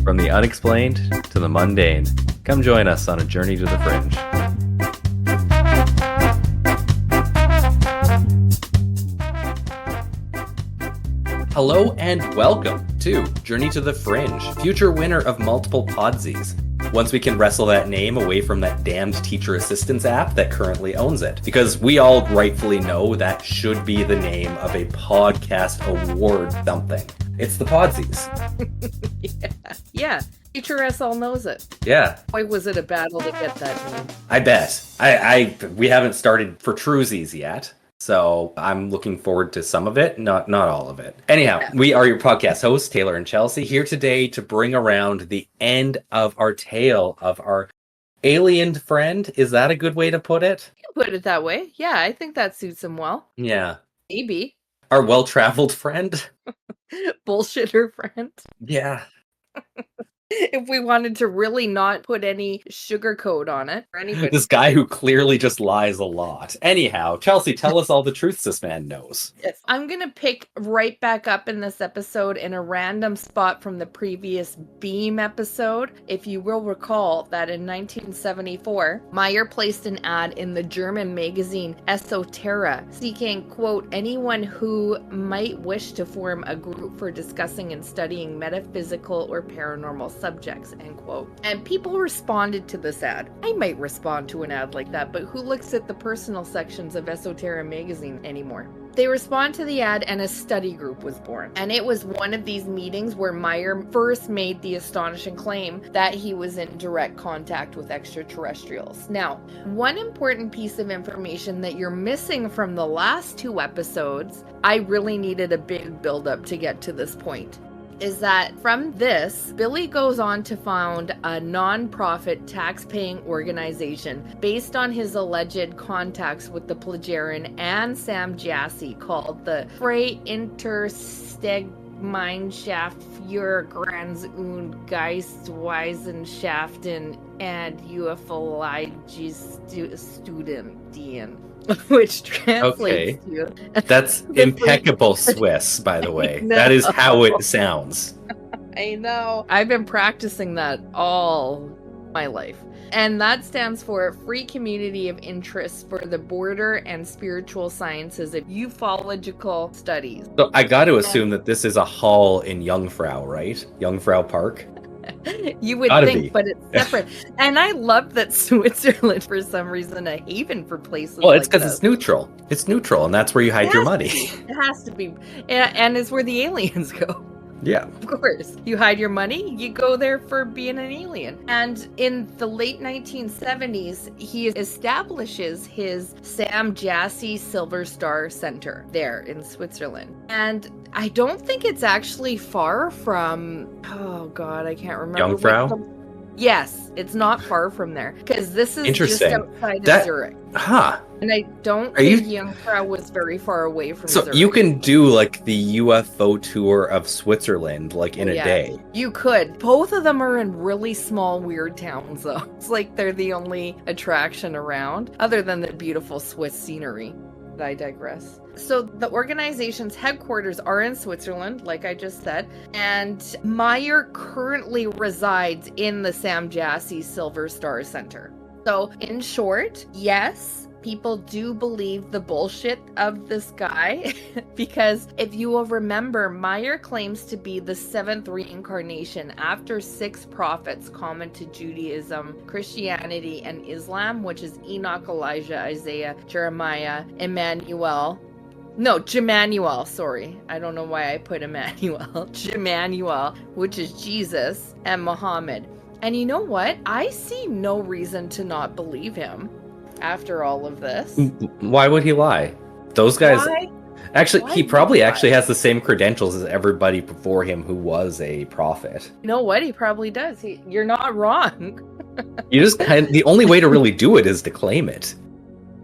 From the unexplained to the mundane, come join us on a journey to the fringe. Hello and welcome to Journey to the Fringe, future winner of multiple Podsies. Once we can wrestle that name away from that damned teacher assistance app that currently owns it. Because we all rightfully know that should be the name of a podcast award something. It's the Podsies. Yeah. Future us all knows it. Yeah. Boy, was it a battle to get that name. I bet. We haven't started for Truesies yet. So I'm looking forward to some of it, not all of it. Anyhow, we are your podcast hosts, Taylor and Chelsea, here today to bring around the end of our tale of our aliened friend. Is that a good way to put it? You can put it that way. Yeah, I think that suits him well. Yeah. Maybe. Our well-traveled friend? Bullshitter friend. Yeah. If we wanted to really not put any sugarcoat on it for anybody. This guy who clearly just lies a lot. Anyhow, Chelsea, tell us all the truths this man knows. Yes. I'm going to pick right back up in this episode in a random spot from the previous Beam episode. If you will recall that in 1974, Meier placed an ad in the German magazine Esoterra seeking, quote, anyone who might wish to form a group for discussing and studying metaphysical or paranormal subjects, end quote. And people responded to this ad. I might respond to an ad like that, but who looks at the personal sections of Esoterra magazine anymore? They respond to the ad and a study group was born. And it was one of these meetings where Meier first made the astonishing claim that he was in direct contact with extraterrestrials. Now, one important piece of information that you're missing from the last two episodes, I really needed a big build-up to get to this point, is that from this, Billy goes on to found a non-profit tax-paying organization based on his alleged contacts with the Plagiarin and Sam Jassy called the Freie Intersteg-Gemeinschaft für Grans und Geisteswissenschaften and Ufologie-Studien. Which translates to... That's impeccable Swiss, by the way. That is how it sounds. I know. I've been practicing that all my life. And that stands for Free Community of Interest for the Border and Spiritual Sciences of Ufological Studies. So I got to assume that this is a hall in Jungfrau, right? Jungfrau Park? You would think, but it's separate. And I love that Switzerland, for some reason, a haven for places. Well, it's because it's neutral. It's neutral, and that's where you hide your money. It has to be. And it's where the aliens go. Yeah. Of course. You hide your money, you go there for being an alien. And in the late 1970s, he establishes his Sam Jassy Silver Star Center there in Switzerland. And I don't think it's actually far from, oh God, I can't remember. Jungfrau? Yes, it's not far from there. Because this is just outside of Zurich. Huh. And I don't think Jungfrau was very far away from Zurich. So you can do like the UFO tour of Switzerland like in a day. You could. Both of them are in really small, weird towns though. It's like they're the only attraction around, other than the beautiful Swiss scenery. But I digress. So the organization's headquarters are in Switzerland, like I just said, and Meier currently resides in the Sam Jassy Silver Star Center. So in short, yes, people do believe the bullshit of this guy because if you will remember, Meier claims to be the seventh reincarnation after 6 prophets common to Judaism, Christianity, and Islam, which is Enoch, Elijah, Isaiah, Jeremiah, Jemanuel, sorry. I don't know why I put Emmanuel. Jemanuel, which is Jesus, and Muhammad. And you know what? I see no reason to not believe him after all of this. Why would he lie? Those guys... Why? Actually, he probably actually has the same credentials as everybody before him who was a prophet. You know what? He probably does. You're not wrong. You just the only way to really do it is to claim it.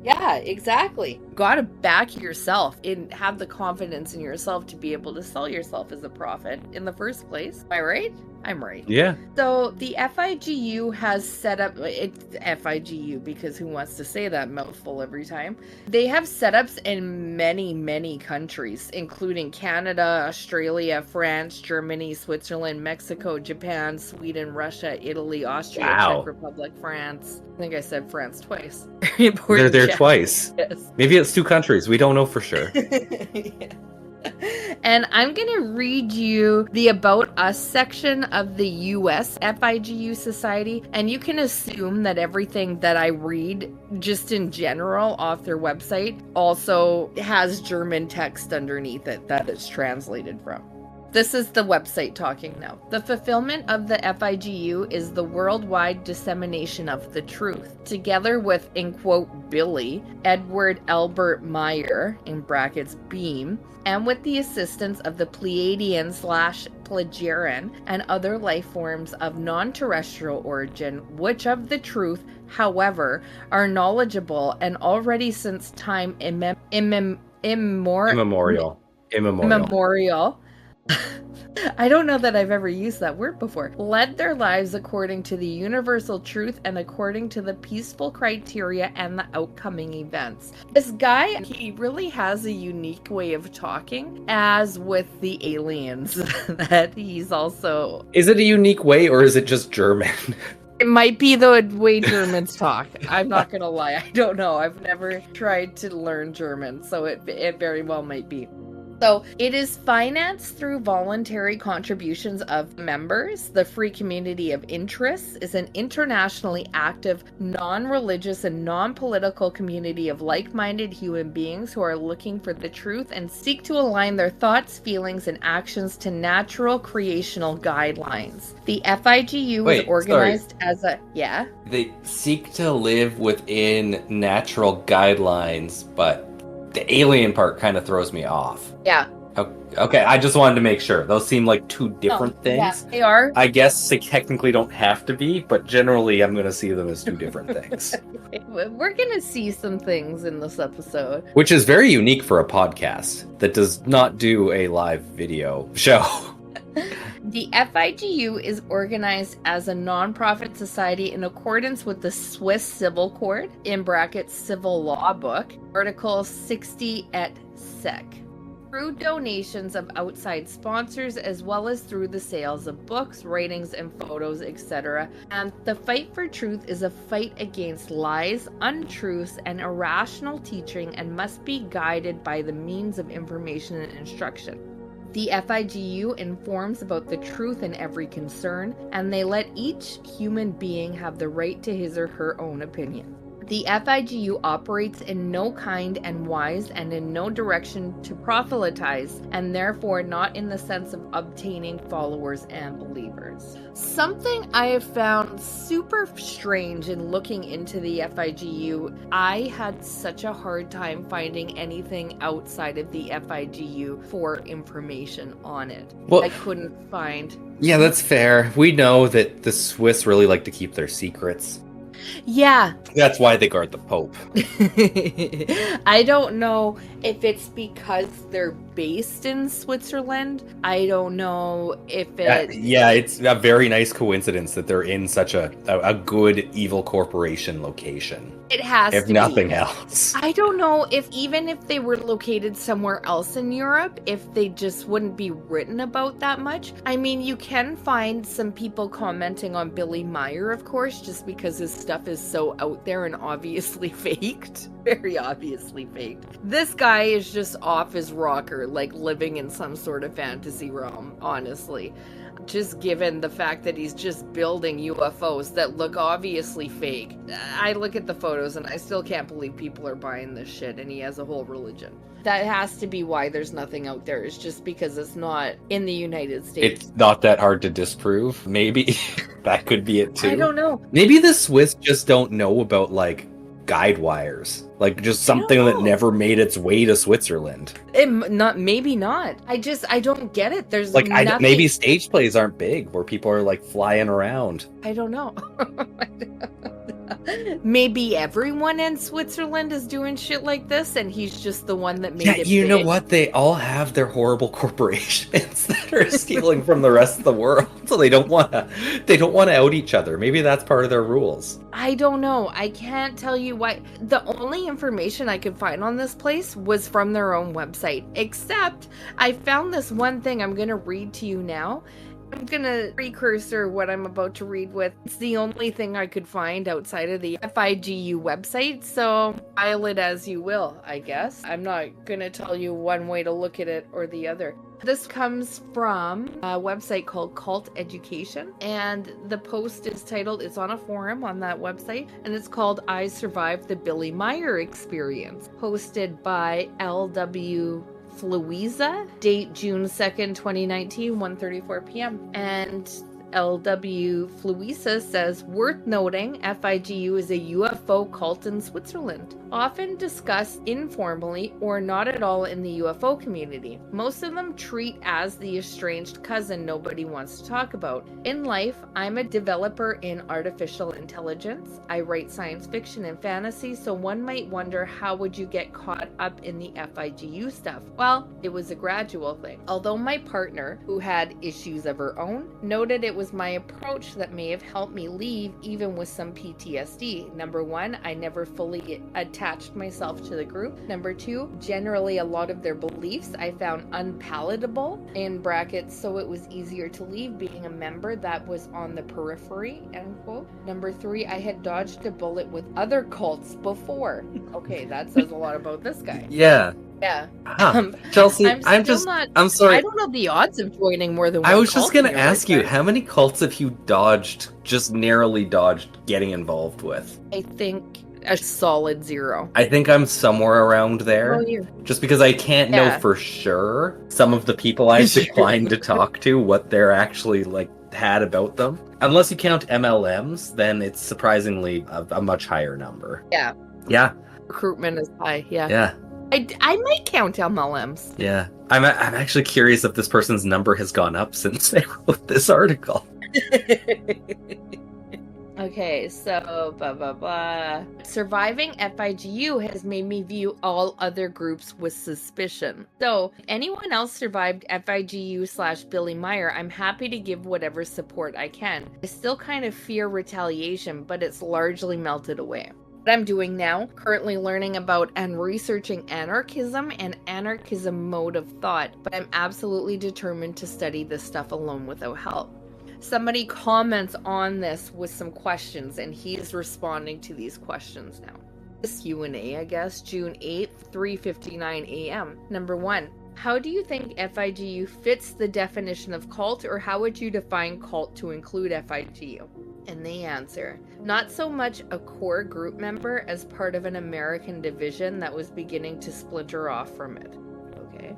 Yeah, exactly. Gotta back yourself and have the confidence in yourself to be able to sell yourself as a prophet in the first place. Am I right? I'm right. Yeah. So the FIGU has set up, it's FIGU because who wants to say that mouthful every time? They have setups in many, many countries, including Canada, Australia, France, Germany, Switzerland, Mexico, Japan, Sweden, Russia, Italy, Austria, Wow. Czech Republic, France. I think I said France twice. They're there twice. Yes. Maybe it's 2 countries. We don't know for sure. Yeah. And I'm going to read you the About Us section of the US FIGU Society, and you can assume that everything that I read, just in general, off their website, also has German text underneath it that it's translated from. This is the website talking now. The fulfillment of the FIGU is the worldwide dissemination of the truth, together with, in quote, Billy, Edward Albert Meier, in brackets, Beam, and with the assistance of the Pleiadian/Plagiaran and other life forms of non-terrestrial origin, which of the truth, however, are knowledgeable and already since time Immemorial. I don't know that I've ever used that word before. Led their lives according to the universal truth and according to the peaceful criteria and the outcoming events. This guy, he really has a unique way of talking, as with the aliens, that he's also... Is it a unique way or is it just German? It might be the way Germans talk. I'm not going to lie. I don't know. I've never tried to learn German, so it very well might be. So it is financed through voluntary contributions of members. The free community of interests is an internationally active, non-religious and non-political community of like-minded human beings who are looking for the truth and seek to align their thoughts, feelings, and actions to natural creational guidelines. The FIGU is organized as a... Yeah? They seek to live within natural guidelines, but the alien part kind of throws me off. Yeah. Okay, I just wanted to make sure. Those seem like 2 different things. Yeah, they are. I guess they technically don't have to be, but generally I'm going to see them as 2 different things. We're going to see some things in this episode. Which is very unique for a podcast that does not do a live video show. The FIGU is organized as a non-profit society in accordance with the Swiss Civil Code, in brackets Civil Law Book, Article 60 et Sec. Through donations of outside sponsors as well as through the sales of books, writings, and photos, etc. And the fight for truth is a fight against lies, untruths, and irrational teaching and must be guided by the means of information and instruction. The FIGU informs about the truth in every concern, and they let each human being have the right to his or her own opinion. The FIGU operates in no kind and wise and in no direction to proselytize, and therefore not in the sense of obtaining followers and believers. Something I have found super strange in looking into the FIGU, I had such a hard time finding anything outside of the FIGU for information on it. Well, I couldn't find... Yeah, that's fair. We know that the Swiss really like to keep their secrets. Yeah. That's why they guard the Pope. I don't know if it's because they're based in Switzerland. I don't know if it... Yeah, it's a very nice coincidence that they're in such a good evil corporation location. It has if to nothing be. else. I don't know if even if they were located somewhere else in Europe, if they just wouldn't be written about that much. I mean, you can find some people commenting on Billy Meier, of course, just because his stuff is so out there and obviously faked. Very obviously faked. This guy is just off his rocker, like living in some sort of fantasy realm, honestly. Just given the fact that he's just building UFOs that look obviously fake. I look at the photos and I still can't believe people are buying this shit, and he has a whole religion. That has to be why there's nothing out there. It's just because it's not in the United States. It's not that hard to disprove, maybe. That could be it too. I don't know. Maybe the Swiss just don't know about, like, guide wires. Like, just something that never made its way to Switzerland. Maybe not. I don't get it. There's like, nothing... maybe stage plays aren't big where people are, like, flying around. I don't know. Maybe everyone in Switzerland is doing shit like this, and he's just the one that made Yeah, it you know big. what? They all have their horrible corporations that are stealing from the rest of the world, so they don't want to out each other. Maybe that's part of their rules. I don't know. I can't tell you why. The only information I could find on this place was from their own website. Except I found this one thing I'm going to read to you now. I'm going to precursor what I'm about to read with. It's the only thing I could find outside of the FIGU website, so file it as you will, I guess. I'm not going to tell you one way to look at it or the other. This comes from a website called Cult Education, and the post is titled, it's on a forum on that website, and it's called I Survived the Billy Meier Experience, posted by LW Fluiza, date June 2nd, 2019, 1:34 p.m. And LW Fluisa says, worth noting, FIGU is a UFO cult in Switzerland, often discussed informally or not at all in the UFO community. Most of them treat as the estranged cousin nobody wants to talk about. In life, I'm a developer in artificial intelligence. I write science fiction and fantasy, so one might wonder, how would you get caught up in the FIGU stuff? Well, it was a gradual thing. Although my partner, who had issues of her own, noted it was my approach that may have helped me leave, even with some PTSD. Number one, I never fully attached myself to the group. Number two, generally a lot of their beliefs I found unpalatable, in brackets, so it was easier to leave being a member that was on the periphery, end quote. Number three, I had dodged a bullet with other cults before. Okay, that says a lot about this guy. Yeah. Yeah. Chelsea, I'm sorry. I don't know the odds of joining more than one I was cult just going in to your ask you, lifetime. how many cults have you narrowly dodged getting involved with? I think a solid 0. I think I'm somewhere around there. Oh, you. Just because I can't know Yeah. for sure some of the people I've declined to talk to, what they're actually had about them. Unless you count MLMs, then it's surprisingly a much higher number. Yeah. Yeah. Recruitment is high. Yeah. Yeah. I might count MLMs. Yeah. I'm actually curious if this person's number has gone up since they wrote this article. Okay, so blah blah blah. Surviving FIGU has made me view all other groups with suspicion. So, if anyone else survived FIGU/Billy Meier, I'm happy to give whatever support I can. I still kind of fear retaliation, but it's largely melted away. What I'm doing now, currently learning about and researching anarchism and anarchism mode of thought, but I'm absolutely determined to study this stuff alone without help. Somebody comments on this with some questions, and he's responding to these questions now. This Q&A, I guess, June 8th, 3:59 a.m. Number 1. How do you think FIGU fits the definition of cult, or how would you define cult to include FIGU? And they answer, not so much a core group member as part of an American division that was beginning to splinter off from it. Okay.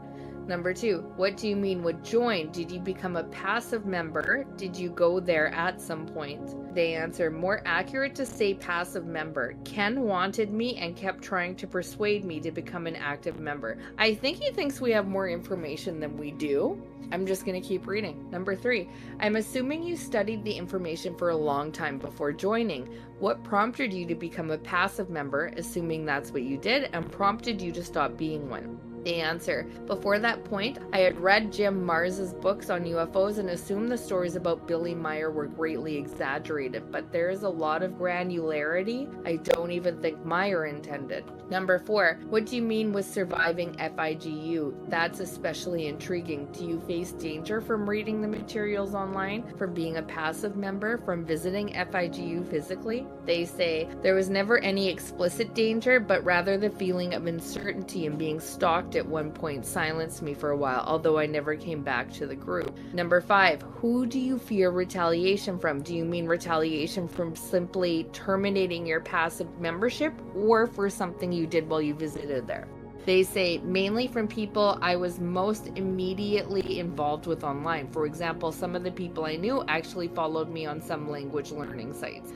Number 2, what do you mean with join? Did you become a passive member? Did you go there at some point? They answer, more accurate to say passive member. Ken wanted me and kept trying to persuade me to become an active member. I think he thinks we have more information than we do. I'm just going to keep reading. Number 3, I'm assuming you studied the information for a long time before joining. What prompted you to become a passive member, assuming that's what you did, and prompted you to stop being one? They answer, before that point, I had read Jim Mars's books on UFOs and assumed the stories about Billy Meier were greatly exaggerated, but there is a lot of granularity I don't even think Meier intended. Number 4, what do you mean with surviving FIGU? That's especially intriguing. Do you face danger from reading the materials online, from being a passive member, from visiting FIGU physically? They say, there was never any explicit danger, but rather the feeling of uncertainty and being stalked at one point silenced me for a while, although I never came back to the group. Number 5, who do you fear retaliation from? Do you mean retaliation from simply terminating your passive membership, or for something you did while you visited there? They say, mainly from people I was most immediately involved with online. For example, some of the people I knew actually followed me on some language learning sites.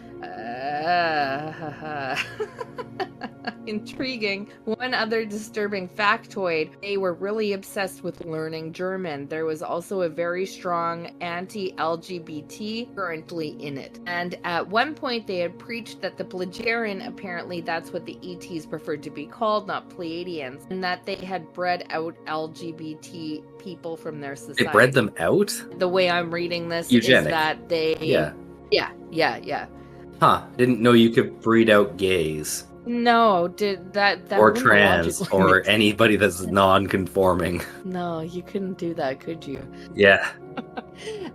intriguing. One other disturbing factoid, they were really obsessed with learning German. There was also a very strong anti-LGBT currently in it. And at one point they had preached that the Plagarian, apparently that's what the ETs preferred to be called, not Pleiadians, and that they had bred out LGBT people from their society. They bred them out? The way I'm reading this Eugenic. is that they... Yeah. Huh. Didn't know you could breed out gays. No, did that or wouldn't trans, logically or make- anybody that's non-conforming. No, you couldn't do that, could you? Yeah.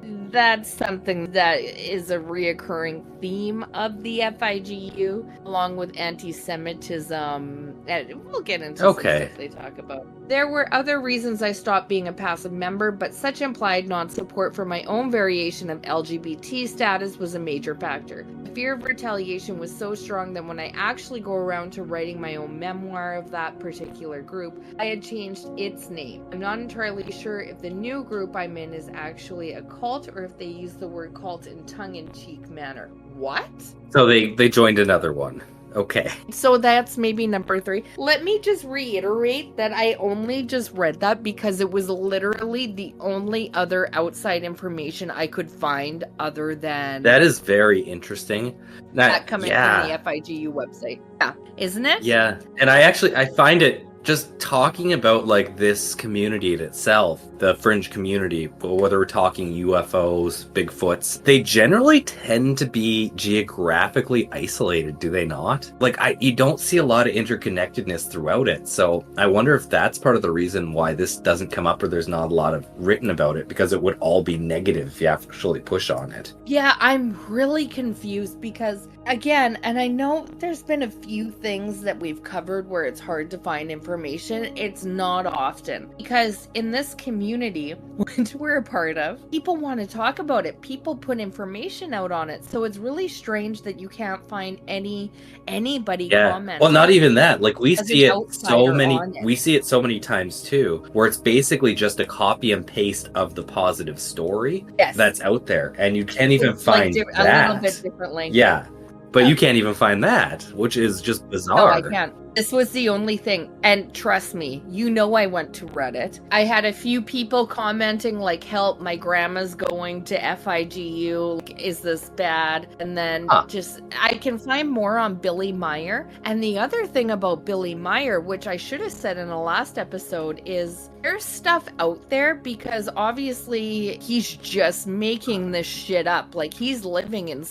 That's something that is a reoccurring theme of the FIGU, along with anti-Semitism. And we'll get into some stuff they talk about. There were other reasons I stopped being a passive member, but such implied non-support for my own variation of LGBT status was a major factor. The fear of retaliation was so strong that when I actually go around to writing my own memoir of that particular group, I had changed its name. I'm not entirely sure if the new group I'm in is actually a cult or if they use the word cult in tongue-in-cheek manner. What? So they joined another one. Okay. So that's maybe number 3. Let me just reiterate that I only just read that because it was literally the only other outside information I could find other than... That is very interesting. That coming from the FIGU website. Yeah. Isn't it? Yeah. And I find it just talking about like this community in itself, the fringe community, whether we're talking UFOs, Bigfoots, they generally tend to be geographically isolated, do they not? Like you don't see a lot of interconnectedness throughout it. So I wonder if that's part of the reason why this doesn't come up or there's not a lot of written about it, because it would all be negative if you actually push on it. Yeah, I'm really confused because, again, and I know there's been a few things that we've covered where it's hard to find information. It's not often, because in this community, which we're a part of, people want to talk about it. People put information out on it. So it's really strange that you can't find anybody comment. Well, not even that. Like we see it so many times too, where it's basically just a copy and paste of the positive story that's out there, and you can't even find that. A little bit different language. Yeah. But you can't even find that, which is just bizarre. No, I can't. This was the only thing. And trust me, I went to Reddit. I had a few people commenting like, help, my grandma's going to FIGU. Like, is this bad? And then I can find more on Billy Meier. And the other thing about Billy Meier, which I should have said in the last episode, is there's stuff out there because obviously he's just making this shit up. Like he's living in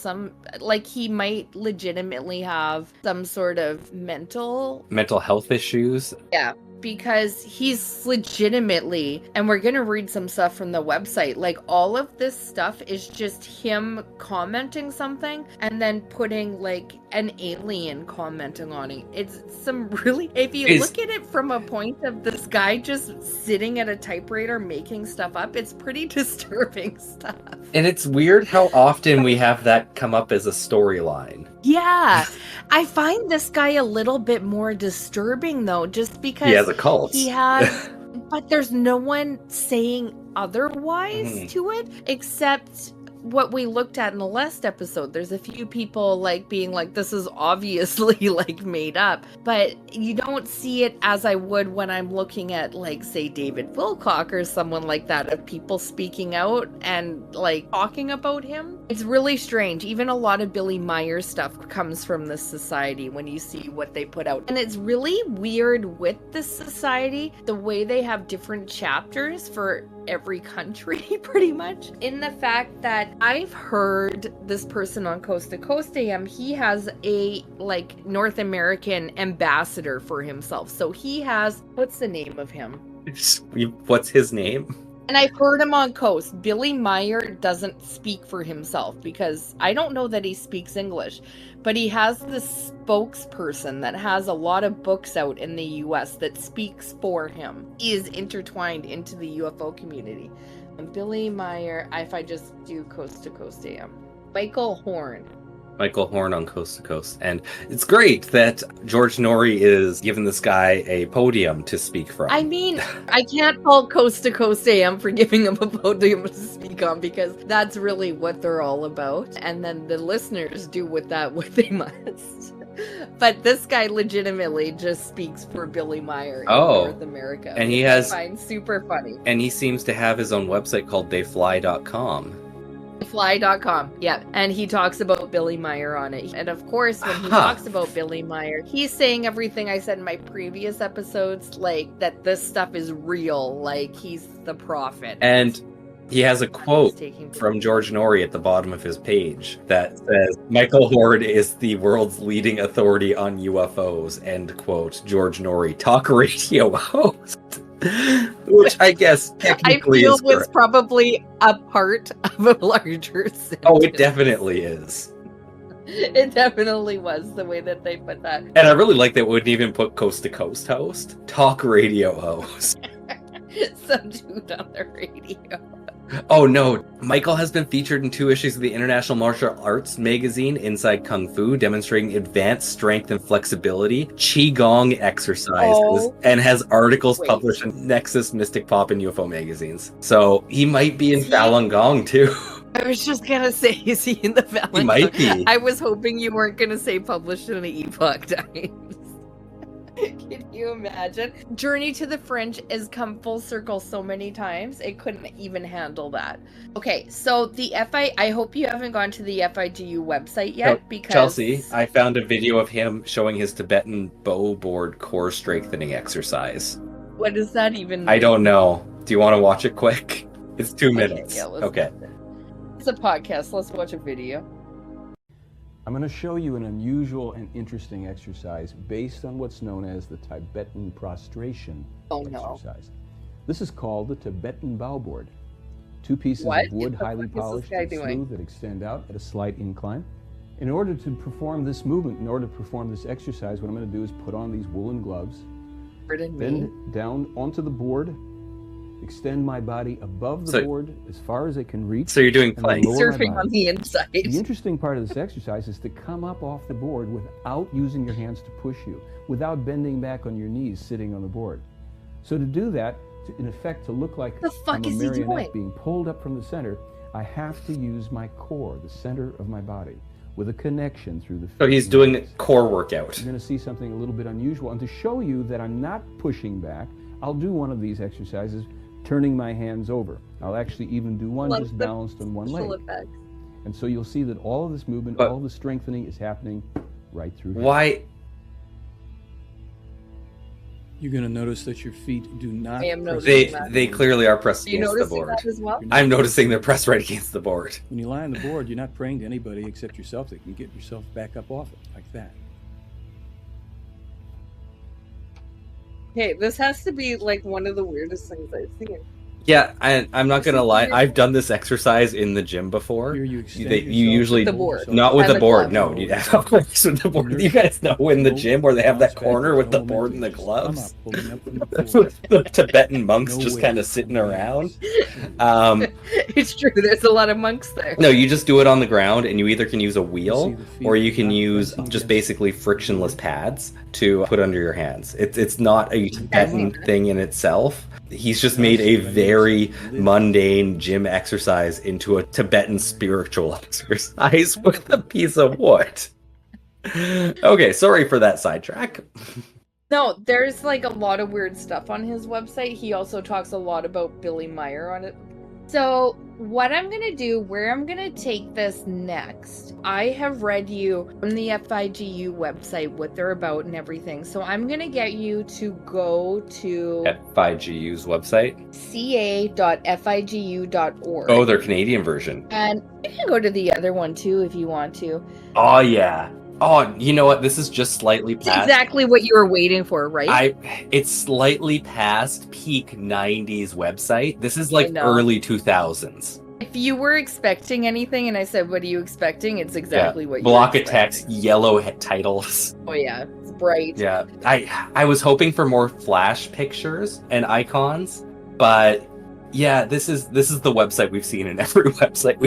he might legitimately have some sort of mental health issues. Yeah, because he's legitimately, and we're gonna read some stuff from the website, like all of this stuff is just him commenting something and then putting like an alien commenting on it. It's some really, if you look at it from a point of this guy just sitting at a typewriter making stuff up, it's pretty disturbing stuff. And it's weird how often we have that come up as a storyline. Yeah, I find this guy a little bit more disturbing though, just because he has a cult. He has, but there's no one saying otherwise to it, except what we looked at in the last episode. There's a few people like being like, this is obviously like made up, but you don't see it as I would when I'm looking at like, say, David Wilcock or someone like that, of people speaking out and like talking about him. It's really strange. Even a lot of Billy Meier stuff comes from this society when you see what they put out. And it's really weird with this society, the way they have different chapters for every country pretty much, in the fact that I've heard this person on Coast to Coast AM, he has a like North American ambassador for himself. So he has, what's the name of him? What's his name? And I've heard him on Coast. Billy Meier doesn't speak for himself because I don't know that he speaks English, but he has this spokesperson that has a lot of books out in the US that speaks for him. He is intertwined into the UFO community. And Billy Meier, if I just do Coast to Coast AM. Michael Horn on Coast to Coast. And it's great that George Norrie is giving this guy a podium to speak from. I mean, I can't fault Coast to Coast AM for giving him a podium to speak on, because that's really what they're all about. And then the listeners do with that what they must. But this guy legitimately just speaks for Billy Meier in Oh. North America. And he which has- I find super funny. And he seems to have his own website called theyfly.com. Fly.com, yeah. And he talks about Billy Meier on it. And of course, when he talks about Billy Meier, he's saying everything I said in my previous episodes, like that this stuff is real, like he's the prophet. And he has a quote from George Norrie at the bottom of his page that says, Michael Horde is the world's leading authority on UFOs, end quote, George Norrie, talk radio host. Which I guess technically I feel is was correct. probably a part of a larger sentence. Oh, it definitely is. It definitely was the way that they put that. And I really like that it wouldn't even put coast to coast host, talk radio host. Some dude on the radio. Oh no, Michael has been featured in 2 issues of the International Martial Arts magazine Inside Kung Fu, demonstrating advanced strength and flexibility, Qigong exercises, and has articles published in Nexus, Mystic Pop, and UFO magazines. So he might be in Falun Gong too. I was just gonna say, is he in the Falun Gong? He might be. I was hoping you weren't gonna say published in the Epoch Times. Can you imagine? Journey to the Fringe has come full circle so many times, it couldn't even handle that. Okay, so the I hope you haven't gone to the FIGU website yet, because... Chelsea, I found a video of him showing his Tibetan bow board core strengthening exercise. What does that even mean? I don't know. Do you want to watch it quick? It's 2 minutes. Yeah, Okay. It's a podcast. Let's watch a video. I'm going to show you an unusual and interesting exercise based on what's known as the Tibetan prostration exercise. This is called the Tibetan bow board. 2 pieces of wood, highly polished and smooth, that extend out at a slight incline. In order to perform this movement, in order to perform this exercise, what I'm going to do is put on these woolen gloves, bend down onto the board, extend my body above the board as far as it can reach. So you're doing plank. Surfing on the inside. The interesting part of this exercise is to come up off the board without using your hands to push you, without bending back on your knees sitting on the board. So to do that, in effect, to look like I'm a marionette being pulled up from the center, I have to use my core, the center of my body, with a connection through the feet. So he's doing a core workout. You're going to see something a little bit unusual. And to show you that I'm not pushing back, I'll do one of these exercises turning my hands over. I'll actually even do one just balanced on one leg. And so you'll see that all of this movement, all the strengthening is happening right through here. Why? You're going to notice that your feet do not... I am noticing that. They clearly are pressed Are you against the noticing board. that as well? I'm noticing they're pressed right against the board. When you lie on the board, you're not praying to anybody except yourself that you can get yourself back up off it, like that. Okay, this has to be like one of the weirdest things I've seen. Yeah, I'm not gonna lie. I've done this exercise in the gym before. Here You usually the board. not with And the the board. glove. No, you of course with the board. You guys know in the gym where they have that corner with the board and the gloves. The Tibetan monks just kind of sitting around. It's true. There's a lot of monks there. No, you just do it on the ground, and you either can use a wheel or you can use just basically frictionless pads to put under your hands. It's not a Tibetan thing in itself. He's just made a very mundane gym exercise into a Tibetan spiritual exercise with a piece of wood. Okay, sorry for that sidetrack. No, there's like a lot of weird stuff on his website. He also talks a lot about Billy Meier on it. So what I'm going to do, where I'm going to take this next, I have read you from the FIGU website, what they're about and everything. So I'm going to get you to go to FIGU's website. ca.figu.org. Oh, their Canadian version. And you can go to the other one too if you want to. Oh, yeah. Oh, you know what? This is just slightly It's past. exactly what you were waiting for, right? It's slightly past peak 90s website. This is like early 2000s. If you were expecting anything and I said, what are you expecting? It's exactly what you block were of text, yellow titles. Oh yeah, it's bright. Yeah, I was hoping for more flash pictures and icons, but yeah, this is the website we've seen in every website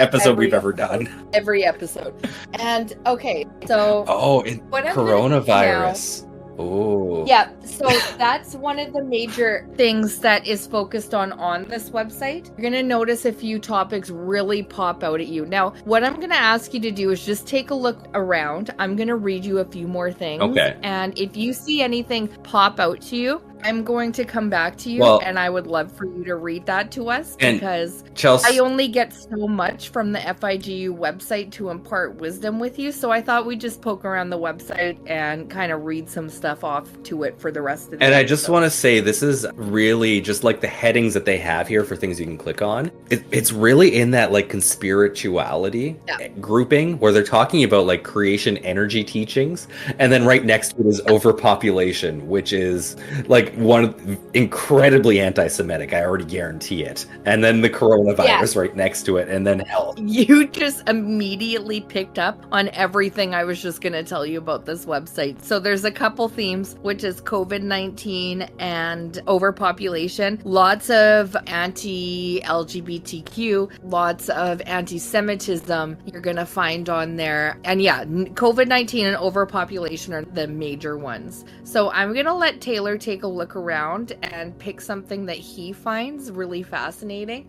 episode we've ever done. Every episode. And okay, so and coronavirus. Oh. Yeah, so that's one of the major things that is focused on this website. You're going to notice a few topics really pop out at you. Now, what I'm going to ask you to do is just take a look around. I'm going to read you a few more things. Okay. And if you see anything pop out to you, I'm going to come back to you, Well, and I would love for you to read that to us, and because Chelsea, I only get so much from the FIGU website to impart wisdom with you. So I thought we'd just poke around the website and kind of read some stuff off to it for the rest of the and episode. I just want to say, this is really just like the headings that they have here for things you can click on. It's really in that like conspirituality grouping where they're talking about like creation energy teachings, and then right next to it is overpopulation, which is like one incredibly anti-Semitic. I already guarantee it. And then the coronavirus right next to it, and then health. You just immediately picked up on everything I was just going to tell you about this website. So there's a couple themes, which is COVID-19 and overpopulation. Lots of anti-LGBTQ, lots of anti-Semitism you're going to find on there. And yeah, COVID-19 and overpopulation are the major ones. So I'm going to let Taylor take a look around and pick something that he finds really fascinating.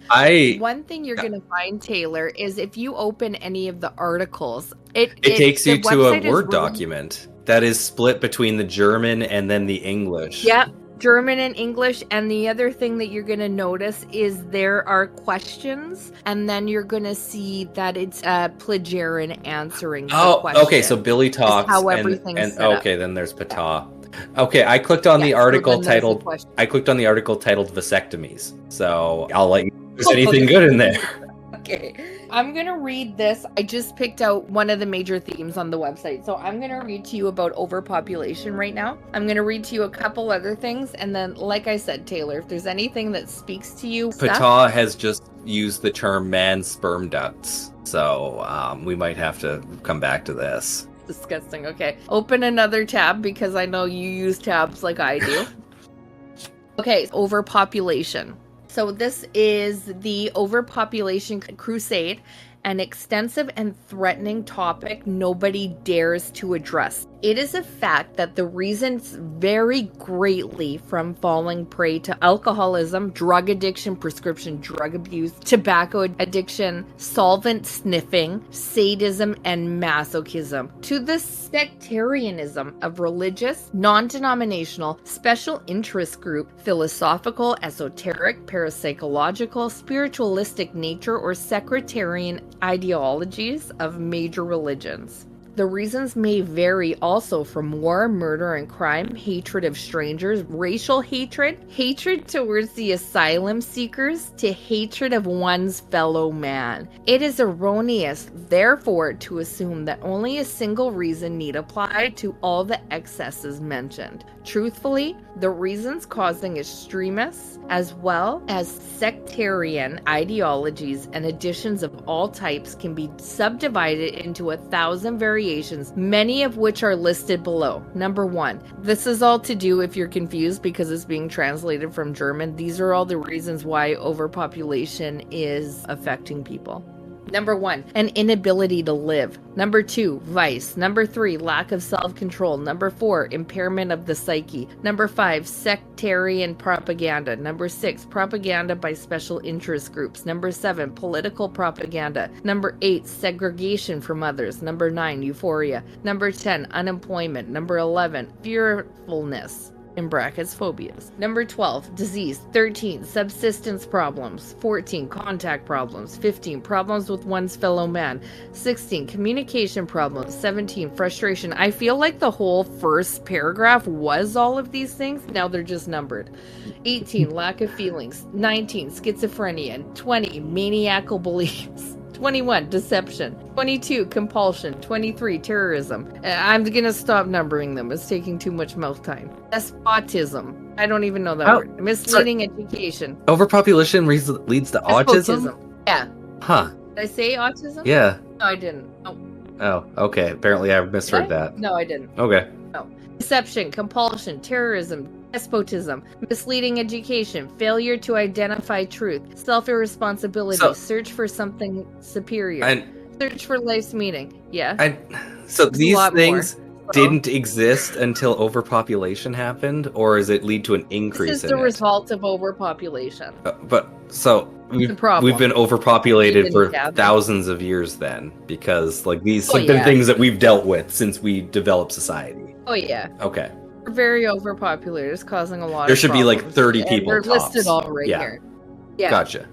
One thing you're going to find, Taylor, is if you open any of the articles, it takes you to a Word really document that is split between the German and then the English. Yep. German and English. And the other thing that you're going to notice is there are questions, and then you're going to see that it's Plagiarin answering the question. Okay, so Billy talks, how everything's set up. Okay, then there's Ptah. Okay, I clicked on the article titled vasectomies. So I'll let you know if there's anything good in there. Okay, I'm going to read this. I just picked out one of the major themes on the website. So I'm going to read to you about overpopulation right now. I'm going to read to you a couple other things. And then, like I said, Taylor, if there's anything that speaks to you. Ptah has just used the term man's sperm ducts. So we might have to come back to this. Disgusting. Okay, open another tab because I know you use tabs like I do. Okay, overpopulation. So this is the overpopulation crusade, an extensive and threatening topic nobody dares to address. It is a fact that the reasons vary greatly from falling prey to alcoholism, drug addiction, prescription drug abuse, tobacco addiction, solvent sniffing, sadism, and masochism, to the sectarianism of religious, non-denominational, special interest group, philosophical, esoteric, parapsychological, spiritualistic nature, or sectarian ideologies of major religions. The reasons may vary also from war, murder, and crime, hatred of strangers, racial hatred, hatred towards the asylum seekers, to hatred of one's fellow man. It is erroneous, therefore, to assume that only a single reason need apply to all the excesses mentioned. Truthfully, the reasons causing extremists, as well as sectarian ideologies and additions of all types, can be subdivided into 1,000 variations, many of which are listed below. Number 1. This is all to do, if you're confused because it's being translated from German, these are all the reasons why overpopulation is affecting people. Number 1, an inability to live. Number 2, vice. Number 3, lack of self-control. Number 4, impairment of the psyche. Number 5, sectarian propaganda. Number 6, propaganda by special interest groups. Number 7, political propaganda. Number 8, segregation from others. Number 9, euphoria. Number 10, unemployment. Number 11, fearfulness. In brackets, phobias. Number 12, disease. 13, subsistence problems. 14, contact problems. 15, problems with one's fellow man. 16, communication problems. 17, frustration. I feel like the whole first paragraph was all of these things. Now they're just numbered. 18, lack of feelings. 19, schizophrenia. 20, maniacal beliefs. 21, deception. 22, compulsion. 23, terrorism. I'm gonna stop numbering them. It's taking too much mouth time. Despotism. I don't even know that word. Misleading education. Overpopulation leads to autism? Yeah. Huh. Did I say autism? Yeah. No, I didn't. Oh. Oh, okay. Apparently I misheard that. No, I didn't. Okay. No. Deception, compulsion, terrorism, despotism, misleading education, failure to identify truth, self-irresponsibility, search for something superior, search for life's meaning. Yeah. So these things, didn't exist until overpopulation happened, or does it lead to an This increase is in the it? result of overpopulation. But so The problem. we've been overpopulated We for didn't gather. thousands of years then, because like these Oh, have been yeah. things that we've dealt with since we developed society. Oh yeah, Okay. we're very overpopulated. It's causing a lot. There of should be like problems. 30 And people They're tops. listed all right Yeah. here. Yeah. Gotcha.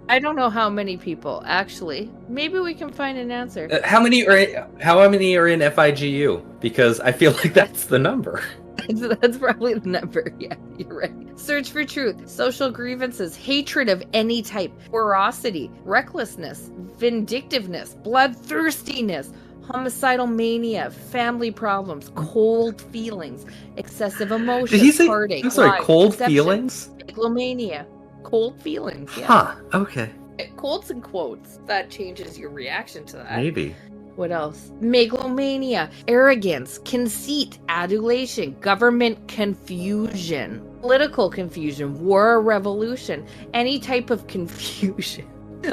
I don't know how many people actually. Maybe we can find an answer. How many are in FIGU? Because I feel like that's the number. That's probably the number. Yeah, you're right. Search for truth, social grievances, hatred of any type, ferocity, recklessness, vindictiveness, bloodthirstiness, homicidal mania, family problems, cold feelings, excessive emotions, Did he say? heartache, I'm sorry. lies, Cold deception, feelings? megalomania, cold feelings. Yeah. Huh. Okay. Quotes and quotes. That changes your reaction to that. Maybe. What else? Megalomania, arrogance, conceit, adulation, government confusion, political confusion, war or revolution, any type of confusion,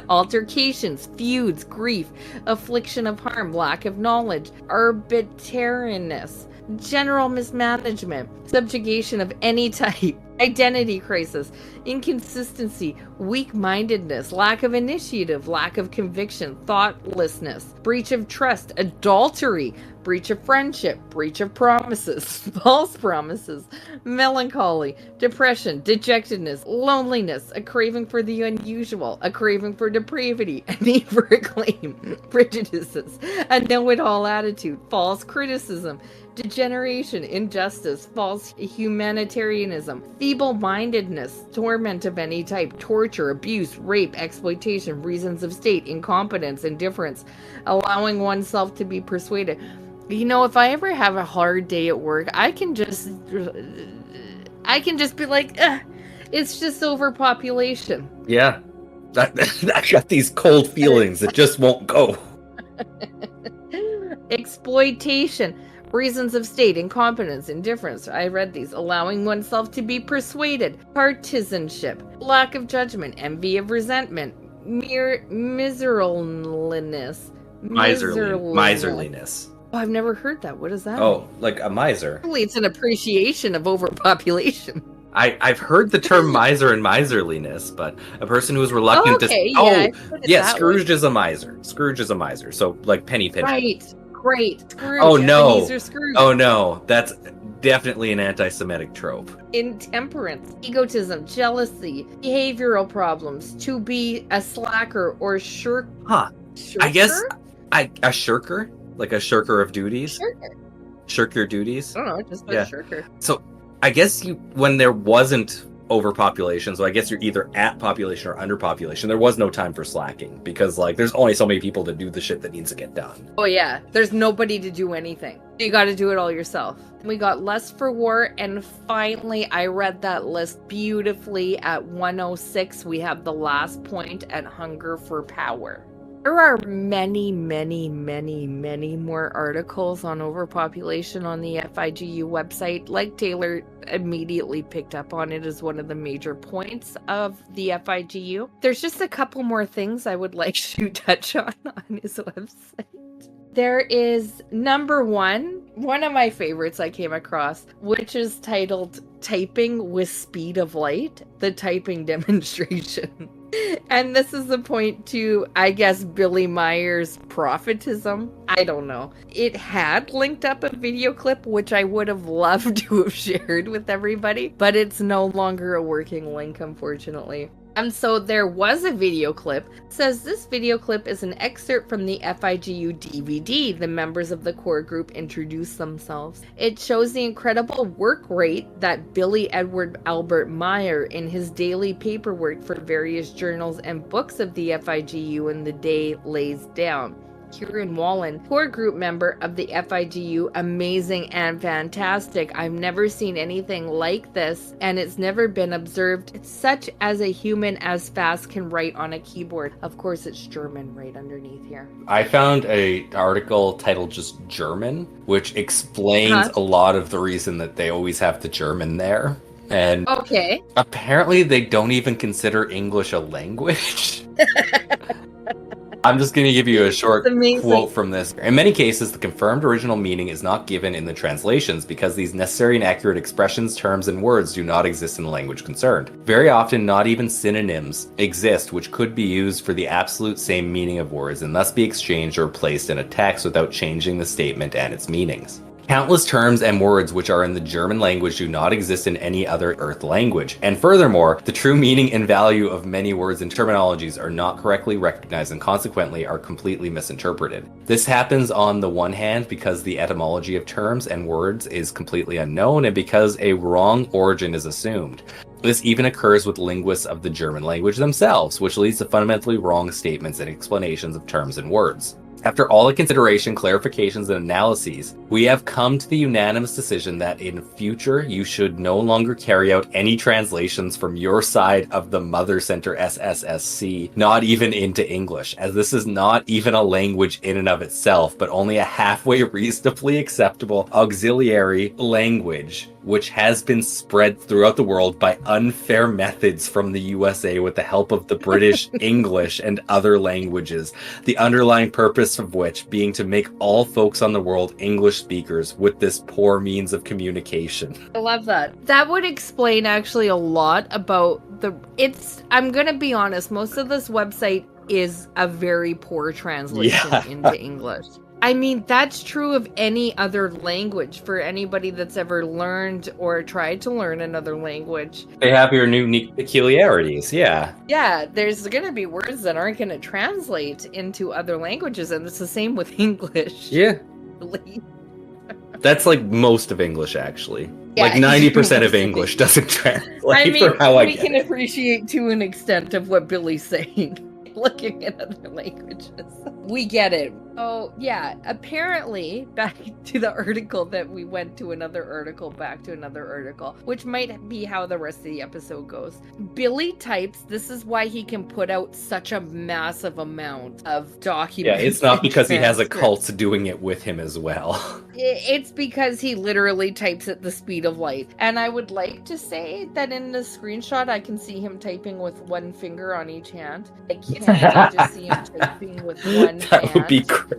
altercations, feuds, grief, affliction of harm, lack of knowledge, arbitrariness, general mismanagement, subjugation of any type, identity crisis, inconsistency, weak-mindedness, lack of initiative, lack of conviction, thoughtlessness, breach of trust, adultery, breach of friendship, breach of promises, false promises, melancholy, depression, dejectedness, loneliness, a craving for the unusual, a craving for depravity, a need for acclaim, prejudices, a know-it-all attitude, false criticism, degeneration, injustice, false humanitarianism, feeble-mindedness, torment of any type, torture, abuse, rape, exploitation, reasons of state, incompetence, indifference, allowing oneself to be persuaded. You know, if I ever have a hard day at work, I can just be like, it's just overpopulation. Yeah. I got these cold feelings that just won't go. Exploitation, reasons of state, incompetence, indifference. I read these. Allowing oneself to be persuaded, partisanship, lack of judgment, envy of resentment, miserliness. Miserliness. Oh, I've never heard that. What is that? Oh, like a miser. Probably it's an appreciation of overpopulation. I've heard the term miser and miserliness, but a person who is reluctant Scrooge is a miser. Scrooge is a miser. So like penny pincher. Right. Great. Scrooge. Oh no. Ebenezer Scrooge. Oh no. That's definitely an anti-Semitic trope. Intemperance, egotism, jealousy, behavioral problems, to be a slacker or shirk. Huh. Shirker? I guess a shirker? Like a shirker of duties? Shirker. Shirk your duties? I don't know, just a shirker. So I guess when there wasn't overpopulation, so I guess you're either at population or underpopulation, there was no time for slacking because like there's only so many people to do the shit that needs to get done. Oh yeah, there's nobody to do anything. You got to do it all yourself. We got lust for war, and finally I read that list beautifully at 106. We have the last point at hunger for power. There are many, many, many, many more articles on overpopulation on the FIGU website. Like Taylor immediately picked up on it as one of the major points of the FIGU. There's just a couple more things I would like to touch on his website. There is number one of my favorites I came across, which is titled Typing with Speed of Light, the typing demonstration. And this is the point to, I guess, Billy Meier's prophetism. I don't know. It had linked up a video clip, which I would have loved to have shared with everybody, but it's no longer a working link, unfortunately. And so there was a video clip. It says this video clip is an excerpt from the FIGU DVD. The members of the core group introduce themselves. It shows the incredible work rate that Billy Edward Albert Meier in his daily paperwork for various journals and books of the FIGU in the day lays down. Kieran Wallen, core group member of the FIGU, amazing and fantastic. I've never seen anything like this, and it's never been observed such as a human as fast can write on a keyboard. Of course, it's German right underneath here. I found an article titled just German, which explains a lot of the reason that they always have the German there. And apparently they don't even consider English a language. I'm just going to give you a short amazing. quote from this. In many cases, the confirmed original meaning is not given in the translations because these necessary and accurate expressions, terms, and words do not exist in the language concerned. Very often, not even synonyms exist which could be used for the absolute same meaning of words and thus be exchanged or placed in a text without changing the statement and its meanings. Countless terms and words which are in the German language do not exist in any other Earth language. And furthermore, the true meaning and value of many words and terminologies are not correctly recognized and consequently are completely misinterpreted. This happens on the one hand because the etymology of terms and words is completely unknown and because a wrong origin is assumed. This even occurs with linguists of the German language themselves, which leads to fundamentally wrong statements and explanations of terms and words. After all the consideration, clarifications, and analyses, we have come to the unanimous decision that in future you should no longer carry out any translations from your side of the Mother Center SSSC, not even into English, as this is not even a language in and of itself, but only a halfway reasonably acceptable auxiliary language, which has been spread throughout the world by unfair methods from the USA with the help of the British English and other languages, the underlying purpose of which being to make all folks on the world English speakers with this poor means of communication. I love that. That would explain actually a lot about I'm gonna be honest, most of this website is a very poor translation into English. I mean, that's true of any other language for anybody that's ever learned or tried to learn another language. They have your unique peculiarities, yeah. Yeah, there's going to be words that aren't going to translate into other languages, and it's the same with English. Yeah. That's like most of English, actually. Yeah, like 90% of English doesn't translate. I mean, for how we can appreciate to an extent of what Billy's saying. Looking at other languages. We get it. Oh, yeah. Apparently, back to the article that we went to another article, back to another article, which might be how the rest of the episode goes. Billy types, this is why he can put out such a massive amount of documents. Yeah, it's not because he has a cult doing it with him as well. It's because he literally types at the speed of light. And I would like to say that in the screenshot, I can see him typing with one finger on each hand. I can't just see him typing with one hand. That would be great.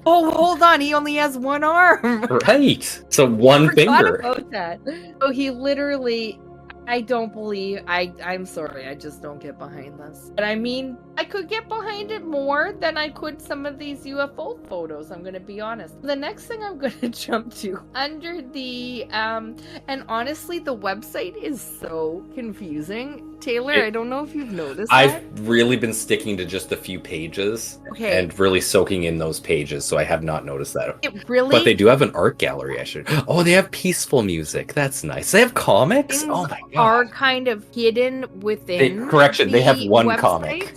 Oh, hold on. He only has one arm. Right. So one finger. About that. So he literally... I don't believe... I'm sorry. I just don't get behind this. But I mean, I could get behind it more than I could some of these UFO photos. I'm going to be honest. The next thing I'm going to jump to under the... and honestly, the website is so confusing. Taylor, I don't know if you've noticed that. I've really been sticking to just a few pages and really soaking in those pages, so I have not noticed that. It really... But they do have an art gallery, I should... Oh, they have peaceful music. That's nice. They have comics? Oh my god. Are kind of hidden within they have one website. comic.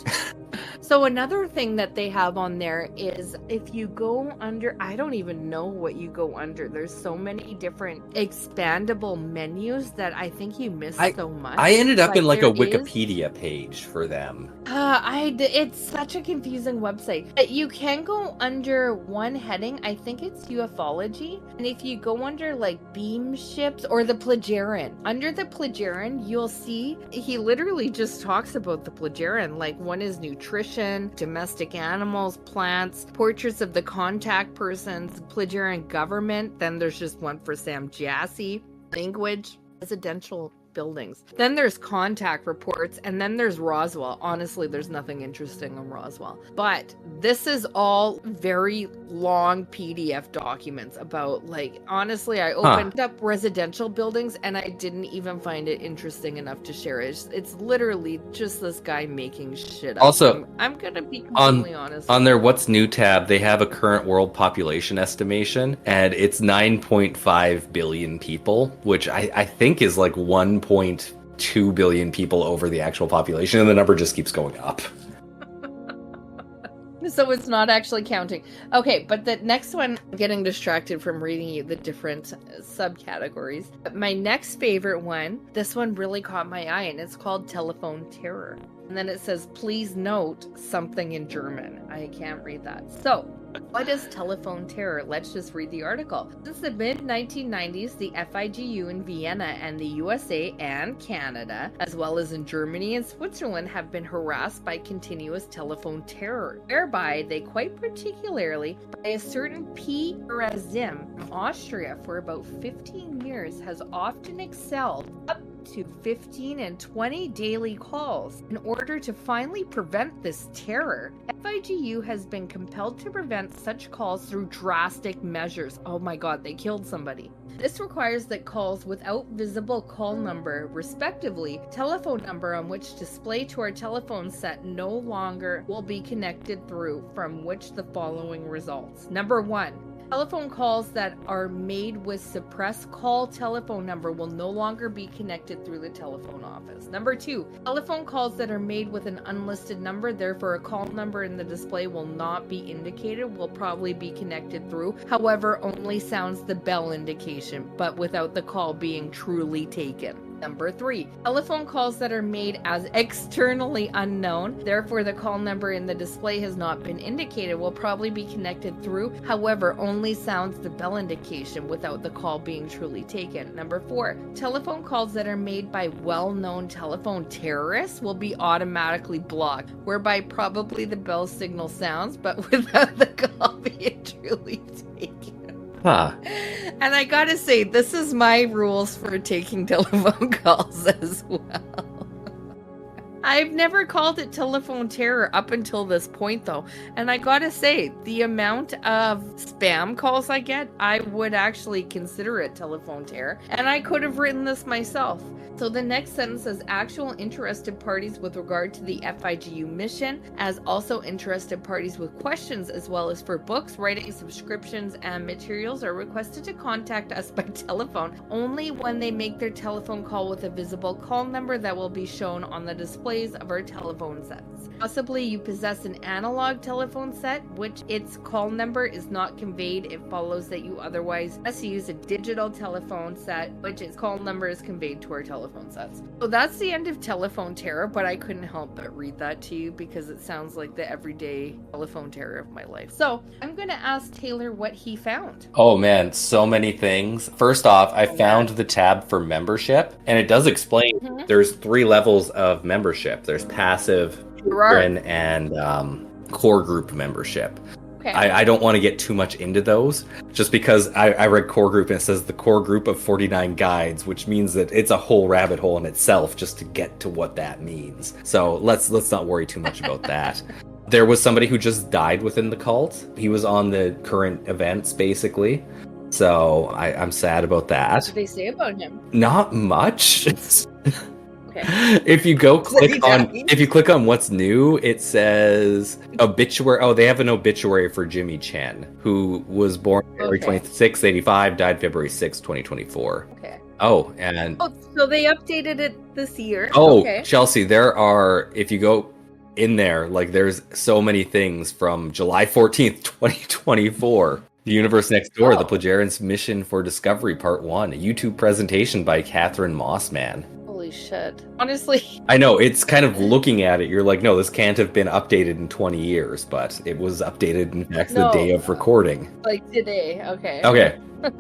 So another thing that they have on there is if you go under, I don't even know what you go under. There's so many different expandable menus that I think you miss so much. I ended up in like a Wikipedia page for them. It's such a confusing website. You can go under one heading. I think it's ufology. And if you go under like beam ships or the Plagiarin, under the Plagiarin, you'll see he literally just talks about the Plagiarin. Like one is nutrition, domestic animals, plants, portraits of the contact persons, Plagiarin government. Then there's just one for Sam Jassy, language, residential buildings. Then there's contact reports, and then there's Roswell. Honestly, there's nothing interesting on Roswell. But this is all very long PDF documents about, like, honestly, I opened up residential buildings and I didn't even find it interesting enough to share it. It's literally just this guy making shit up. Also, I'm gonna be completely honest. On their What's New tab, they have a current world population estimation, and it's 9.5 billion people, which I think is like 1.2 billion people over the actual population, and the number just keeps going up. So it's not actually counting. Okay, but the next one, I'm getting distracted from reading you the different subcategories. My next favorite one, this one really caught my eye, and it's called Telephone Terror. And then it says, please note something in German. I can't read that. So, What is telephone terror? Let's just read the article. Since the mid-1990s, the FIGU in Vienna and the USA and Canada, as well as in Germany and Switzerland, have been harassed by continuous telephone terror, whereby they quite particularly by a certain P. Razim from Austria for about 15 years has often excelled up to 15 and 20 daily calls. In order to finally prevent this terror, FIGU has been compelled to prevent such calls through drastic measures. Oh my god, they killed somebody. This requires that calls without visible call number, respectively, telephone number on which display to our telephone set no longer will be connected through, from which the following results. Number 1. Telephone calls that are made with suppressed call telephone number will no longer be connected through the telephone office. Number 2, telephone calls that are made with an unlisted number, therefore a call number in the display will not be indicated, will probably be connected through, however only sounds the bell indication, but without the call being truly taken. Number 3, telephone calls that are made as externally unknown, therefore the call number in the display has not been indicated, will probably be connected through, however only sounds the bell indication without the call being truly taken. Number 4, telephone calls that are made by well-known telephone terrorists will be automatically blocked, whereby probably the bell signal sounds, but without the call being truly taken. Huh. And I gotta say, this is my rules for taking telephone calls as well. I've never called it telephone terror up until this point, though. And I gotta say, the amount of spam calls I get, I would actually consider it telephone terror. And I could have written this myself. So the next sentence says, actual interested parties with regard to the FIGU mission, as also interested parties with questions, as well as for books, writing, subscriptions, and materials, are requested to contact us by telephone only when they make their telephone call with a visible call number that will be shown on the displays of our telephone sets. Possibly you possess an analog telephone set, which its call number is not conveyed. It follows that you otherwise must use a digital telephone set, which its call number is conveyed to our telephone sets. So that's the end of telephone terror, but I couldn't help but read that to you because it sounds like the everyday telephone terror of my life. So I'm going to ask Taylor what he found. Oh man, so many things. First off, I found the tab for membership, and it does explain there's 3 levels of membership. There's passive, and core group membership. Okay. I don't want to get too much into those, just because I read core group and it says the core group of 49 guides, which means that it's a whole rabbit hole in itself just to get to what that means. So let's not worry too much about that. There was somebody who just died within the cult. He was on the current events, basically. So I'm sad about that. What did they say about him? Not much. Okay. If you click on what's new, it says obituary. Oh, they have an obituary for Jimmy Chen, who was born February 26th, 85, died February 6th, 2024. Okay. Oh, and so they updated it this year. Oh, okay. Chelsea, there are, if you go in there, like there's so many things from July 14th, 2024. The Universe Next Door, The Plagarian's Mission for Discovery, Part 1, a YouTube presentation by Catherine Mossman. Holy shit. Honestly. I know, it's kind of looking at it, you're like, no, this can't have been updated in 20 years, but it was updated, in fact, the day of recording. Like today, okay. Okay,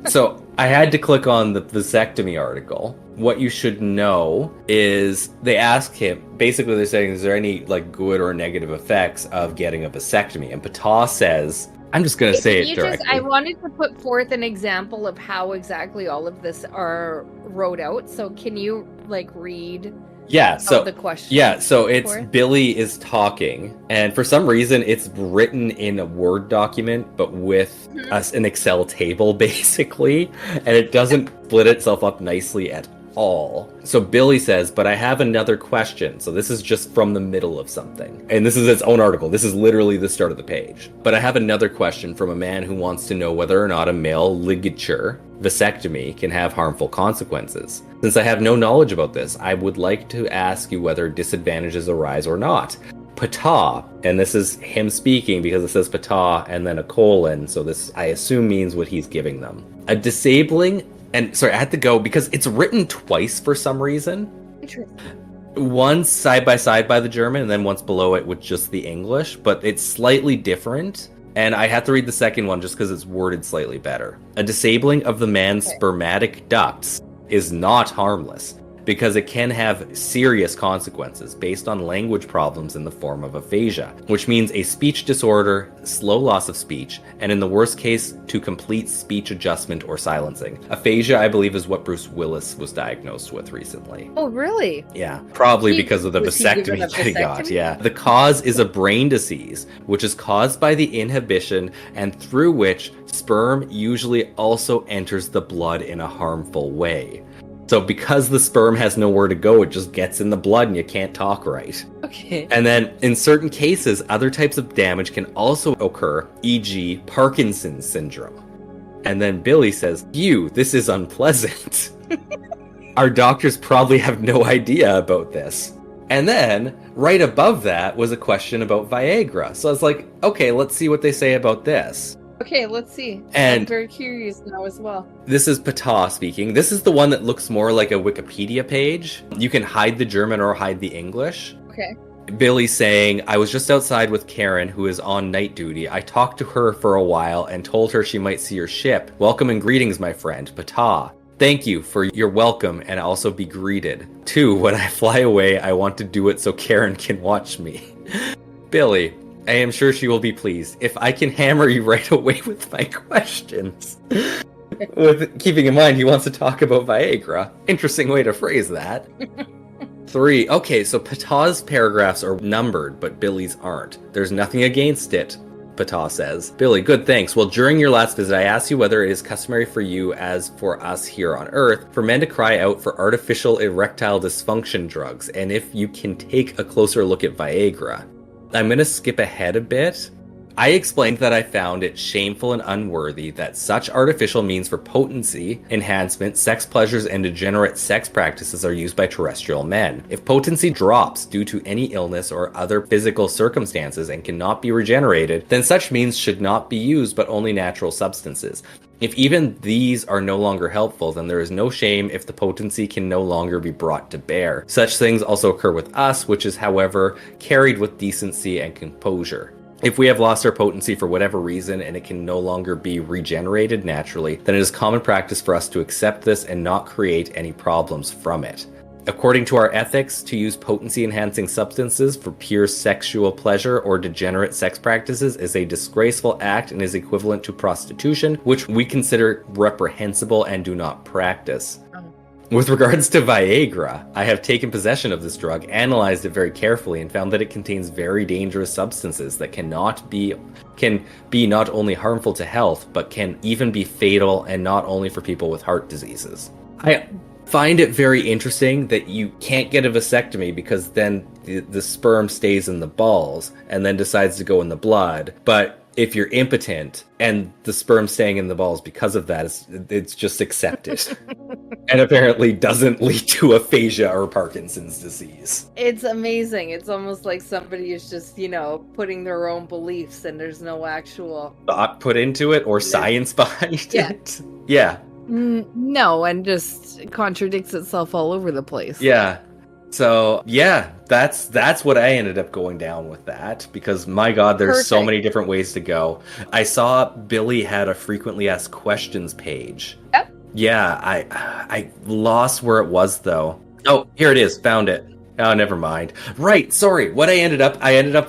so I had to click on the vasectomy article. What you should know is they ask him, basically they're saying, is there any like good or negative effects of getting a vasectomy? And Patah says, I'm just going to say it directly. I wanted to put forth an example of how exactly all of this are wrote out. So can you like read the question? Yeah, so it's Billy is talking, and for some reason it's written in a Word document, but with an Excel table basically, and it doesn't split itself up nicely at all. So Billy says, but I have another question. So this is just from the middle of something. And this is its own article. This is literally the start of the page. But I have another question from a man who wants to know whether or not a male ligature vasectomy can have harmful consequences. Since I have no knowledge about this, I would like to ask you whether disadvantages arise or not. Patah, and this is him speaking because it says Patah and then a colon, so this I assume means what he's giving them. A disabling, and sorry, I had to go because it's written twice for some reason. Once side by side by the German and then once below it with just the English, but it's slightly different. And I had to read the second one just because it's worded slightly better. A disabling of the man's spermatic ducts is not harmless because it can have serious consequences based on language problems in the form of aphasia, which means a speech disorder, slow loss of speech, and in the worst case, to complete speech adjustment or silencing. Aphasia, I believe, is what Bruce Willis was diagnosed with recently. Oh, really? Yeah, probably because of the was he given vasectomy a that he got. vasectomy? Yeah. The cause is a brain disease, which is caused by the inhibition and through which sperm usually also enters the blood in a harmful way. So because the sperm has nowhere to go, it just gets in the blood and you can't talk right. Okay. And then in certain cases, other types of damage can also occur, e.g. Parkinson's syndrome. And then Billy says, "Phew, this is unpleasant." Our doctors probably have no idea about this. And then right above that was a question about Viagra. So I was like, okay, let's see what they say about this. Okay, let's see. And I'm very curious now as well. this is Pata speaking. This is the one that looks more like a Wikipedia page. You can hide the German or hide the English. Okay. Billy saying, "I was just outside with Karen, who is on night duty. I talked to her for a while and told her she might see your ship. Welcome and greetings, my friend, Pata. Thank you for your welcome and also be greeted. 2, when I fly away, I want to do it so Karen can watch me." Billy, I am sure she will be pleased if I can hammer you right away with my questions. With keeping in mind he wants to talk about Viagra. Interesting way to phrase that. 3. Okay, so Pata's paragraphs are numbered, but Billy's aren't. There's nothing against it, Pata says. Billy, good, thanks. Well, during your last visit, I asked you whether it is customary for you, as for us here on Earth, for men to cry out for artificial erectile dysfunction drugs, and if you can take a closer look at Viagra. I'm going to skip ahead a bit. I explained that I found it shameful and unworthy that such artificial means for potency, enhancement, sex pleasures, and degenerate sex practices are used by terrestrial men. If potency drops due to any illness or other physical circumstances and cannot be regenerated, then such means should not be used but only natural substances. If even these are no longer helpful, then there is no shame if the potency can no longer be brought to bear. Such things also occur with us, which is, however, carried with decency and composure. If we have lost our potency for whatever reason and it can no longer be regenerated naturally, then it is common practice for us to accept this and not create any problems from it. According to our ethics, to use potency-enhancing substances for pure sexual pleasure or degenerate sex practices is a disgraceful act and is equivalent to prostitution, which we consider reprehensible and do not practice. With regards to Viagra, I have taken possession of this drug, analyzed it very carefully, and found that it contains very dangerous substances that can be not only harmful to health, but can even be fatal, and not only for people with heart diseases. I find it very interesting that you can't get a vasectomy because then the sperm stays in the balls and then decides to go in the blood, but if you're impotent and the sperm staying in the balls because of that, it's just accepted. And apparently doesn't lead to aphasia or Parkinson's disease. It's amazing. It's almost like somebody is just, putting their own beliefs and there's no actual thought put into it or science behind it. Yeah. No, and just contradicts itself all over the place. Yeah. So, yeah, that's what I ended up going down with that, because my God, there's so many different ways to go. I saw Billy had a frequently asked questions page. Yep. Yeah, I lost where it was though. Oh, here it is. Found it. Oh, never mind. Right, sorry. What I ended up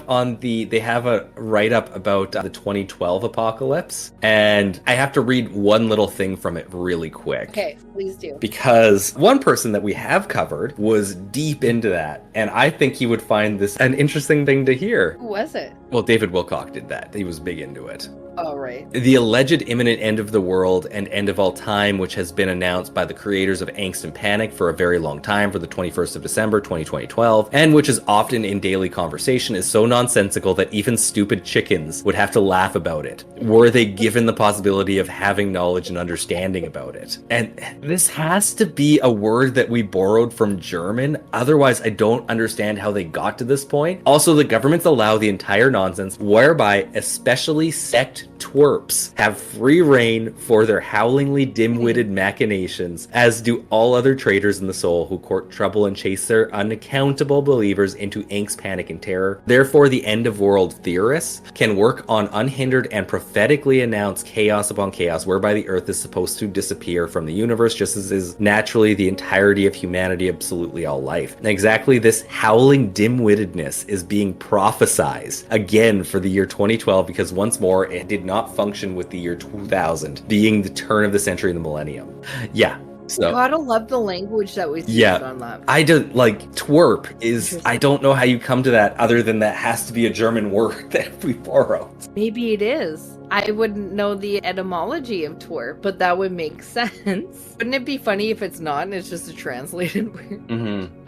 on they have a write-up about the 2012 apocalypse, and I have to read one little thing from it really quick. Okay, please do. Because one person that we have covered was deep into that, and I think he would find this an interesting thing to hear. Who was it? Well, David Wilcock did that. He was big into it. Oh, right. The alleged imminent end of the world and end of all time, which has been announced by the creators of Angst and Panic for a very long time, for the 21st of December, 2012, and which is often in daily conversation, is so nonsensical that even stupid chickens would have to laugh about it, were they given the possibility of having knowledge and understanding about it. And this has to be a word that we borrowed from German, otherwise I don't understand how they got to this point. Also, the governments allow the entire nonsense, whereby especially sect quote, twerps have free reign for their howlingly dim-witted machinations, as do all other traitors in the soul who court trouble and chase their unaccountable believers into angst, panic, and terror. Therefore, the end-of-world theorists can work on unhindered and prophetically announce chaos upon chaos, whereby the earth is supposed to disappear from the universe, just as is naturally the entirety of humanity, absolutely all life. And exactly this howling dim-wittedness is being prophesized again for the year 2012, because once more, it did not function with the year 2000, being the turn of the century and the millennium. Yeah. So, gotta love the language that we speak on that. I don't like twerp is, I don't know how you come to that other than that has to be a German word that we borrow. Maybe it is. I wouldn't know the etymology of twerp, but that would make sense. Wouldn't it be funny if it's not and it's just a translated word? Mm-hmm.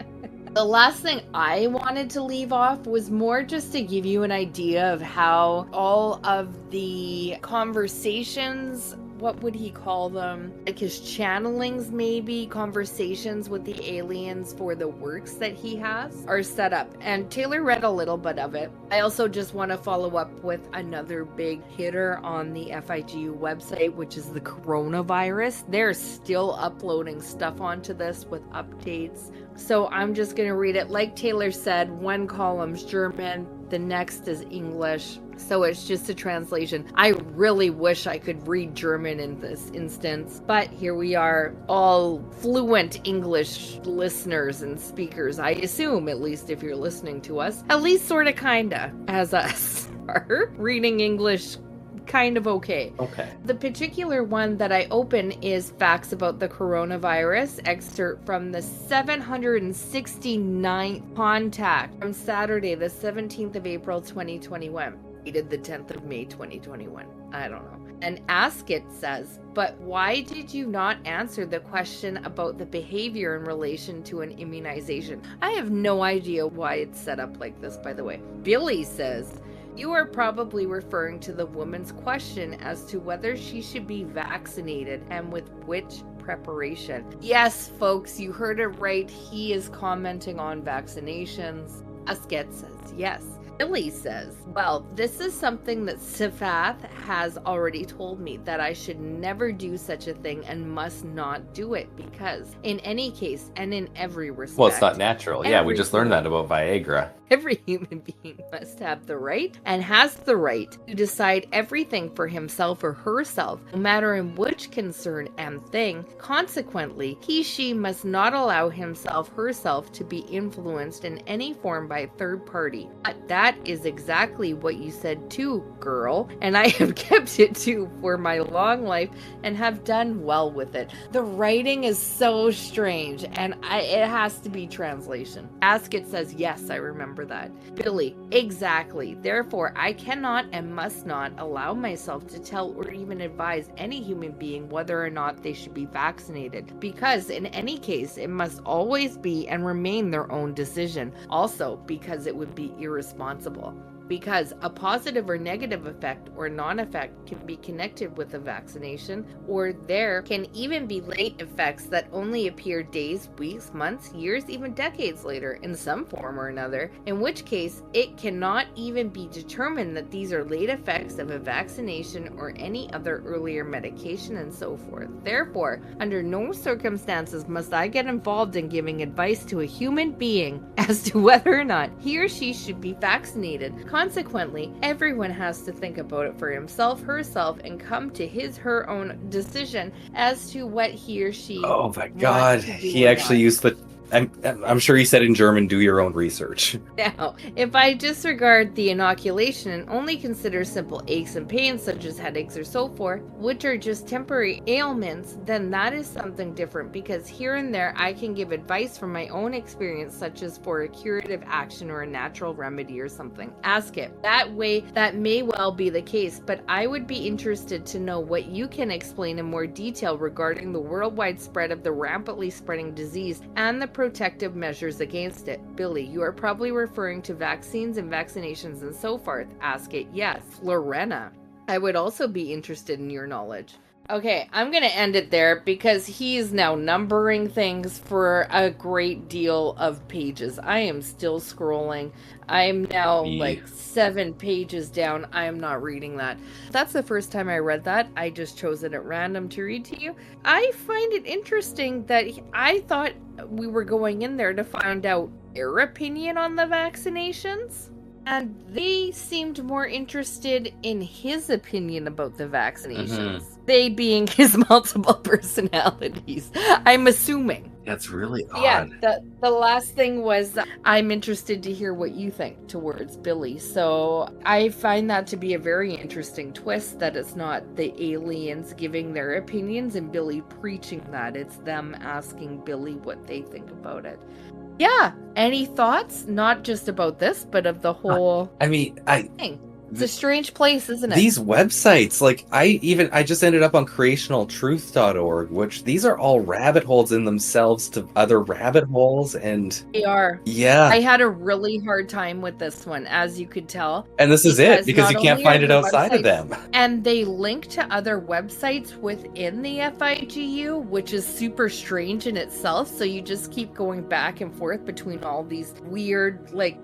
The last thing I wanted to leave off was more just to give you an idea of how all of the conversations, what would he call them? Like his channelings, maybe, conversations with the aliens for the works that he has are set up. And Taylor read a little bit of it. I also just want to follow up with another big hitter on the FIGU website, which is the coronavirus. They're still uploading stuff onto this with updates. So I'm just going to read it. Like Taylor said, one column's German, the next is English. So it's just a translation. I really wish I could read German in this instance, but here we are, all fluent English listeners and speakers, I assume, at least if you're listening to us, at least sort of kinda, as us are reading English kind of okay. Okay. The particular one that I open is Facts About the Coronavirus, excerpt from the 769th contact from Saturday, the 17th of April, 2021. Dated the 10th of May, 2021. I don't know. And Ask It says, but why did you not answer the question about the behavior in relation to an immunization? I have no idea why it's set up like this, by the way. Billy says, you are probably referring to the woman's question as to whether she should be vaccinated and with which preparation. Yes, folks, you heard it right. He is commenting on vaccinations. Asket says yes. Billy says, well, this is something that Sifath has already told me, that I should never do such a thing and must not do it, because in any case and in every respect... Well, it's not natural. Yeah, we just learned that about Viagra. Every human being must have the right and has the right to decide everything for himself or herself, no matter in which concern and thing. Consequently, she must not allow himself, herself to be influenced in any form by a third party. But that is exactly what you said too, girl, and I have kept it too for my long life and have done well with it. The writing is so strange, and it has to be translation. Ask It says, yes, I remember that. Billy, exactly. Therefore, I cannot and must not allow myself to tell or even advise any human being whether or not they should be vaccinated, because in any case, it must always be and remain their own decision. Also, because it would be irresponsible. Because a positive or negative effect or non-effect can be connected with a vaccination, or there can even be late effects that only appear days, weeks, months, years, even decades later in some form or another, in which case it cannot even be determined that these are late effects of a vaccination or any other earlier medication and so forth. Therefore, under no circumstances must I get involved in giving advice to a human being as to whether or not he or she should be vaccinated. Consequently, everyone has to think about it for himself, herself, and come to his, her own decision as to what he or she. Oh my God! He actually used the. I'm sure he said in German, do your own research. Now, if I disregard the inoculation and only consider simple aches and pains such as headaches or so forth, which are just temporary ailments, then that is something different, because here and there I can give advice from my own experience, such as for a curative action or a natural remedy or something. Ask it. That way, that may well be the case, but I would be interested to know what you can explain in more detail regarding the worldwide spread of the rampantly spreading disease and the protective measures against it. Billy, you are probably referring to vaccines and vaccinations and so forth. Ask It. Yes. Lorena, I would also be interested in your knowledge. Okay, I'm going to end it there because he's now numbering things for a great deal of pages. I am still scrolling. I'm now like 7 pages down. I am not reading that. That's the first time I read that. I just chose it at random to read to you. I find it interesting that I thought we were going in there to find out their opinion on the vaccinations. And they seemed more interested in his opinion about the vaccinations. They being his multiple personalities. I'm assuming. That's really odd. Yeah, the last thing was I'm interested to hear what you think towards Billy. So I find that to be a very interesting twist, that it's not the aliens giving their opinions and Billy preaching that. It's them asking Billy what they think about it. Yeah. Any thoughts? Not just about this, but of the whole thing. It's a strange place, isn't it? These websites, like I just ended up on creationaltruth.org, which these are all rabbit holes in themselves to other rabbit holes, and they are. Yeah. I had a really hard time with this one, as you could tell. And this is it, because you can't find it outside of them. And they link to other websites within the FIGU, which is super strange in itself. So you just keep going back and forth between all these weird, websites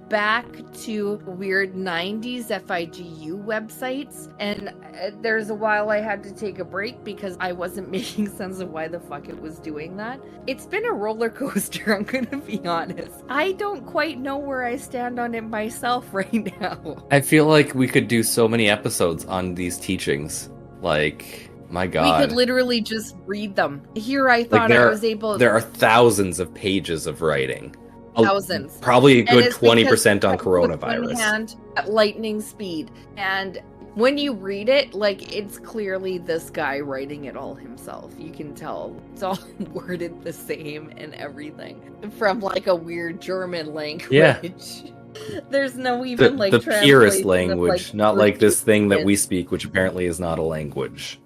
back to weird 90s FIGU websites. And there's a while I had to take a break because I wasn't making sense of why the fuck it was doing that. It's been a roller coaster, I'm gonna be honest. I don't quite know where I stand on it myself right now. I feel like we could do so many episodes on these teachings. Like, my God. We could literally just read them. Here I thought I was able... There are thousands of pages of writing. Thousands. Probably a good 20% on coronavirus. With one hand at lightning speed. And when you read it, like, it's clearly this guy writing it all himself. You can tell it's all worded the same and everything. From like a weird German language. Yeah. There's no even the purest language, not like this thing that we speak, which apparently is not a language.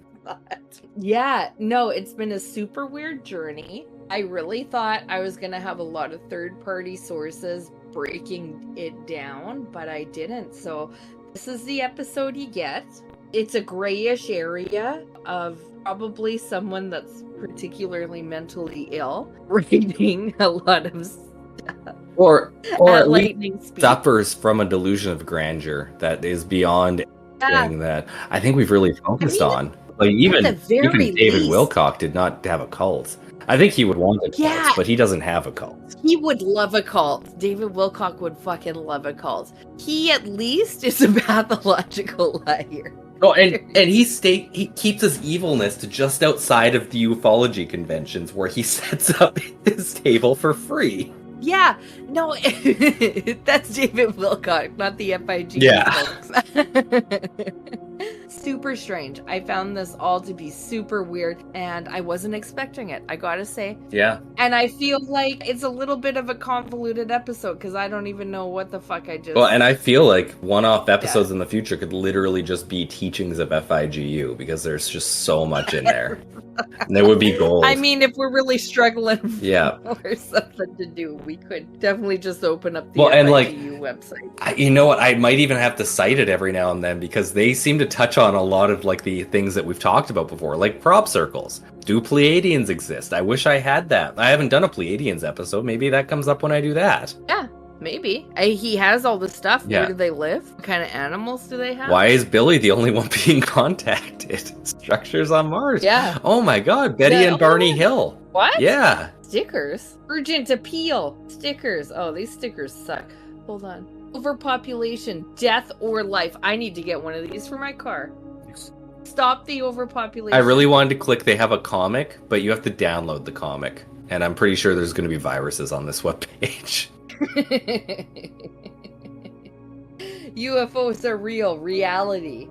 Yeah, no, it's been a super weird journey. I really thought I was going to have a lot of third-party sources breaking it down, but I didn't. So this is the episode you get. It's a grayish area of probably someone that's particularly mentally ill reading a lot of stuff. Or at least suffers from a delusion of grandeur that is beyond anything that I think we've really focused on. Like even David Wilcock did not have a cult. I think he would want a cult, but he doesn't have a cult. He would love a cult. David Wilcock would fucking love a cult. He at least is a pathological liar. Oh, and he keeps his evilness to just outside of the ufology conventions where he sets up his table for free. Yeah, no, that's David Wilcock, not the FIG. Yeah. Folks. Super strange. I found this all to be super weird, and I wasn't expecting it, I gotta say. Yeah. And I feel like it's a little bit of a convoluted episode, because I don't even know what the fuck I just... Well, and I feel like one-off episodes in the future could literally just be teachings of FIGU, because there's just so much in there. And there would be gold. I mean, if we're really struggling for something to do, we could definitely just open up the FIGU website. You know what? I might even have to cite it every now and then, because they seem to touch on a lot of like the things that we've talked about before, like prop circles. Do Pleiadians exist? I wish I had that. I haven't done a Pleiadians episode. Maybe that comes up when I do that. Yeah. Maybe. He has all the stuff. Yeah. Where do they live? What kind of animals do they have? Why is Billy the only one being contacted? Structures on Mars. Yeah. Oh my God. Betty and Barney Hill. What? Yeah. Stickers? Urgent appeal. Stickers. Oh, these stickers suck. Hold on. Overpopulation. Death or life. I need to get one of these for my car. Stop the overpopulation. I really wanted to click they have a comic, but you have to download the comic. And I'm pretty sure there's going to be viruses on this webpage. UFOs are real. Reality.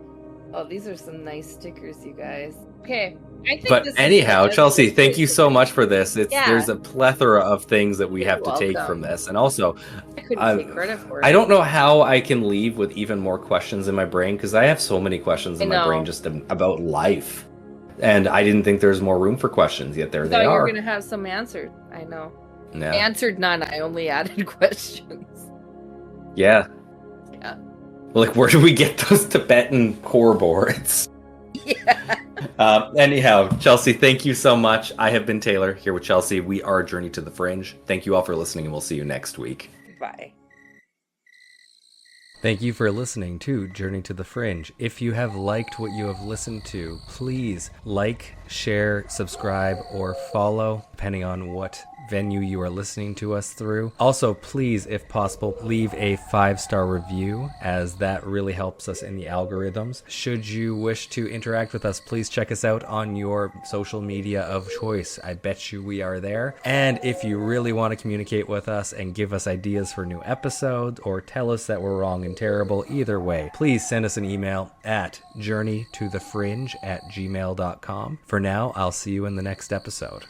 Oh, these are some nice stickers, you guys. Okay. But anyhow, Chelsea, thank you so much for this. There's a plethora of things that we have to take from this. And also, I couldn't take credit for it. I don't know how I can leave with even more questions in my brain, because I have so many questions in my brain just about life. And I didn't think there was more room for questions, yet there they are. I thought you were going to have some answered. I know. No. I answered none. I only added questions. Yeah. Like, where do we get those Tibetan core boards? Anyhow, Chelsea, thank you so much. I have been Taylor, here with Chelsea. We are Journey to the Fringe. Thank you all for listening, and we'll see you next week. Bye. Thank you for listening to Journey to the Fringe. If you have liked what you have listened to, please like, share, subscribe, or follow, depending on what venue you are listening to us through. Also, please, if possible, leave a 5-star review, as that really helps us in the algorithms. Should you wish to interact with us, please check us out on your social media of choice. I bet you we are there. And if you really want to communicate with us and give us ideas for new episodes, or tell us that we're wrong and terrible, either way, please send us an email at journeytothefringe@gmail.com. For now, I'll see you in the next episode.